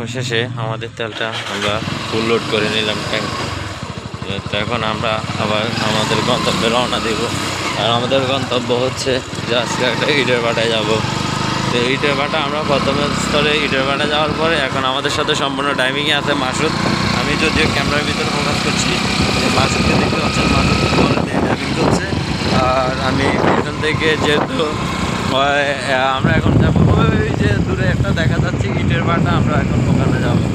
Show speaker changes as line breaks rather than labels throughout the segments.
অবশেষে আমাদের তেলটা আমরা ফুল লোড করে নিলাম ট্যাঙ্ক। তো এখন আমরা আবার আমাদের গন্তব্যে রওনা দেব। আর আমাদের গন্তব্য হচ্ছে যে আজকে একটা ইটের ভাটায় যাবো। তো ইটের ভাটা আমরা প্রথমে স্তরে ইটের ভাটা যাওয়ার পরে এখন আমাদের সাথে সম্পূর্ণ টাইমিংয়ে আছে মাসুদ। আমি যদিও ক্যামেরার ভিতরে ফোকাস করছি, মাসুদকে দেখতে পাচ্ছেন, মাসুদ ড্রাইভিং করছে। আর আমি এখান থেকে যেহেতু আমরা এখন যাবো ওই যে দূরে একটা দেখা যাচ্ছে ইটের ভাটা, আমরা এখন ওখানে যাবো।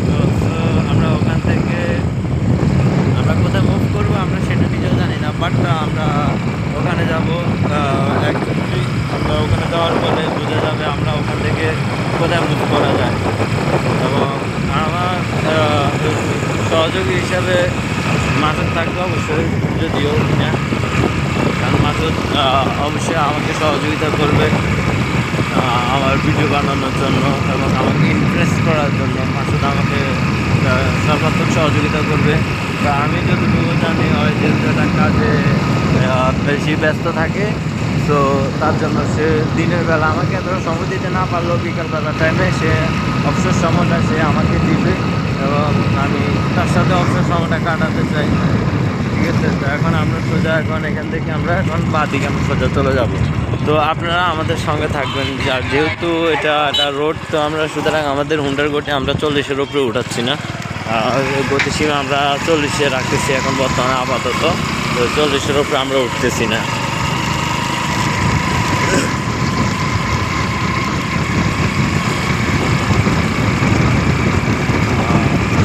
তো আমরা ওখান থেকে আমরা কোথায় মুভ করবো আমরা সেটা নিজেও জানি না, বাট আমরা ওখানে যাবো। অ্যাকচুয়ালি আমরা ওখানে যাওয়ার পরে বোঝা যাবে আমরা ওখান থেকে কোথায় মুভ করা যায়। এবং আমার সহযোগী হিসাবে মাসুদ থাকবে অবশ্যই, যদিও কিনা, কারণ মাসুদ অবশ্যই আমাকে সহযোগিতা করবে আমার ভিডিও বানানোর জন্য এবং আমাকে ইমপ্রেস করার জন্য। মাসুদ আমাকে সর্বাত্মক সহযোগিতা করবে। তা আমি যতটুকু জানি হয় যেহেতু একটা কাজে বেশি ব্যস্ত থাকে, তো তার জন্য সে দিনের বেলা আমাকে এতটা সময় দিতে না পারলেও বিকালবেলা টাইমে সে অবসর সময়টা সে আমাকে দিবে এবং আমি তার সাথে অবসর সময়টা কাটাতে চাই। ঠিক আছে, তো এখন আমরা সোজা এখান থেকে আমরা এখন বাদিকে আমরা সোজা চলে যাব। তো আপনারা আমাদের সঙ্গে থাকবেন। আর যেহেতু এটা একটা রোড, তো আমরা সুতরাং আমাদের হুন্ডার গতি আমরা 40-এর উপরে উঠাচ্ছি না। গতিসীমা আমরা 40-এ রাখতেছি এখন বর্তমানে আপাতত। তো 40-এর উপরে আমরা উঠতেছি না।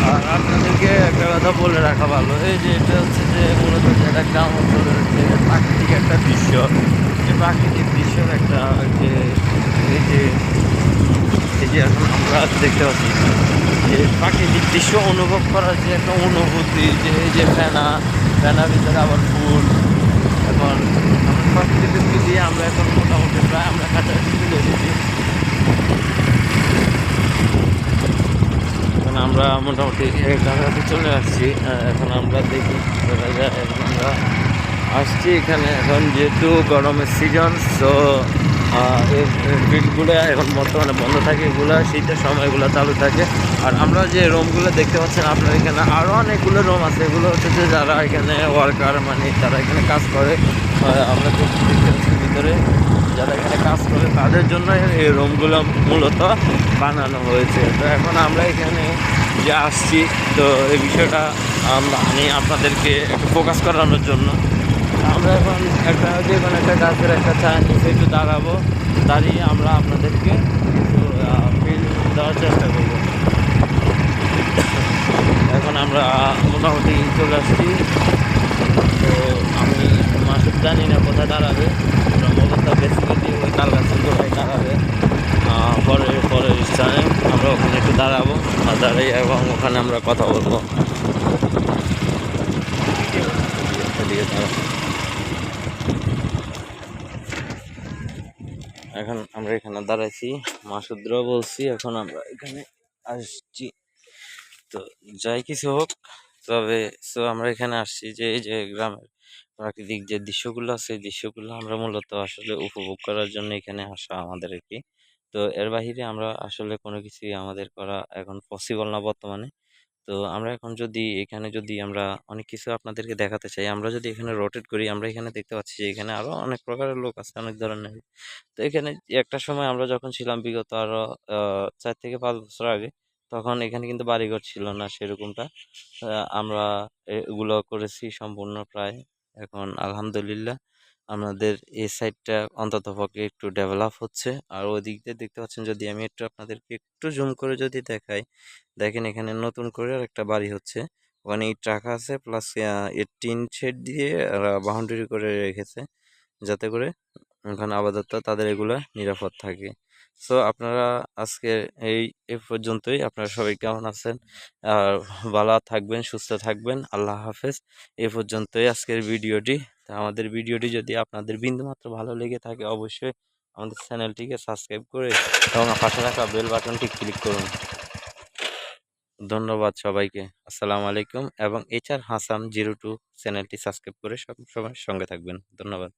আর আপনাদেরকে একটা কথা বলে রাখা ভালো, এই যে এটা হচ্ছে যে মূলত একটা গ্রাম অঞ্চলের যে প্রাকৃতিক একটা দৃশ্য, যে প্রাকৃতিক দৃশ্যের একটা যে এই যে এই যে এখন আমরা দেখতে পাচ্ছি যে প্রাকৃতিক দৃশ্য অনুভব করার যে একটা অনুভূতি, যে এই যে ফেনার ভিতরে আবার ফুল। এখন প্রাকৃতিক দৃশ্য দিয়ে আমরা এখন মোটামুটি প্রায় আমরা কাছাকাছি চলে এসেছি। এখন আমরা মোটামুটি কাছাকাছি চলে আসছি। এখন আমরা দেখি এখন আমরা আসছি এখানে। এখন যেহেতু গরমের সিজন, তো ফিল্ডগুলো এখন বর্তমানে বন্ধ থাকে, এগুলো শীতের সময়গুলো চালু থাকে। আর আমরা যে রুমগুলো দেখতে পাচ্ছেন আপনার এখানে আরও অনেকগুলো রুম আছে। এগুলো হচ্ছে যে যারা এখানে ওয়ার্কার, মানে যারা এখানে কাজ করে, আমরা দেখতে পাচ্ছি ভিতরে যারা এখানে কাজ করে তাদের জন্য এই রুমগুলো মূলত বানানো হয়েছে। তো এখন আমরা এখানে যে আসছি, তো এই বিষয়টা আমি আপনাদেরকে একটু ফোকাস করানোর জন্য আমরা এখন যে কোনো একটা গাছের একটা ছায়া নিচে একটু দাঁড়াবো, দাঁড়িয়ে আমরা আপনাদেরকে একটু ফিল দেওয়ার চেষ্টা করব। এখন আমরা মোটামুটি চলে আসছি। তো আমি মাসুদ জানি না কোথায় দাঁড়াবে, মূলত বেসিক্যালি ওই তাল গাছের গোড়ায় দাঁড়াবে। পরের স্থানে আমরা ওখানে একটু দাঁড়াবো, আর দাঁড়িয়ে এবং ওখানে আমরা কথা বলবো। এখন আমরা এখানে দাঁড়াইছি, মাসুদরাও বলছি, এখন আমরা এখানে আসছি। তো যাই কিছু হোক, তবে আমরা এখানে আসছি যে এই যে গ্রামের প্রাকৃতিক যে দৃশ্যগুলো আছে, এই দৃশ্যগুলো আমরা মূলত আসলে উপভোগ করার জন্য এখানে আসা আমাদের আর কি। তো এর বাহিরে আমরা আসলে কোনো কিছুই আমাদের করা এখন পসিবল না বর্তমানে। তো আমরা এখন যদি আমরা অনেক কিছু আপনাদেরকে দেখাতে চাই, আমরা যদি এখানে রোটেট করি, আমরা এখানে দেখতে পাচ্ছি যে এখানে আরো অনেক প্রকারের লোক আছে, অনেক ধরনের। তো এখানে একটা সময় আমরা যখন ছিলাম বিগত আরো 4 থেকে 5 বছর আগে, তখন এখানে কিন্তু বাড়িঘর ছিল না সেরকমটা। আমরা এগুলো করেছি সম্পূর্ণ প্রায়। এখন আলহামদুলিল্লাহ আমাদের এই সাইডটা অন্তত পক্ষে একটু ডেভেলপ হচ্ছে। আর ওই দিক দিয়ে দেখতে পাচ্ছেন, যদি আমি একটু আপনাদেরকে একটু জুম করে যদি দেখাই, দেখেন এখানে নতুন করে আর একটা বাড়ি হচ্ছে। ওখানে ইট রাখা আছে, প্লাস এর টিন শেড দিয়ে বাউন্ডারি করে রেখেছে, যাতে করে ওখানে আপাতত তাদের এগুলো নিরাপদ থাকে। সো আপনারা আজকে এই এই পর্যন্তই। আপনারা সবাই কেমন আছেন? আর ভালো থাকবেন, সুস্থ থাকবেন। আল্লাহ হাফেজ। এই পর্যন্তই আজকের ভিডিওটি। তা আমাদের ভিডিওটি যদি আপনাদের বিন্দুমাত্র ভালো লেগে থাকে, অবশ্যই আমাদের চ্যানেলটিকে সাবস্ক্রাইব করে এবং পাশে রাখা বেল বাটনটি ক্লিক করুন। ধন্যবাদ সবাইকে। আসসালামু আলাইকুম। এবং HR Hasan 02 চ্যানেলটি সাবস্ক্রাইব করে সব সময় সঙ্গে থাকবেন। ধন্যবাদ।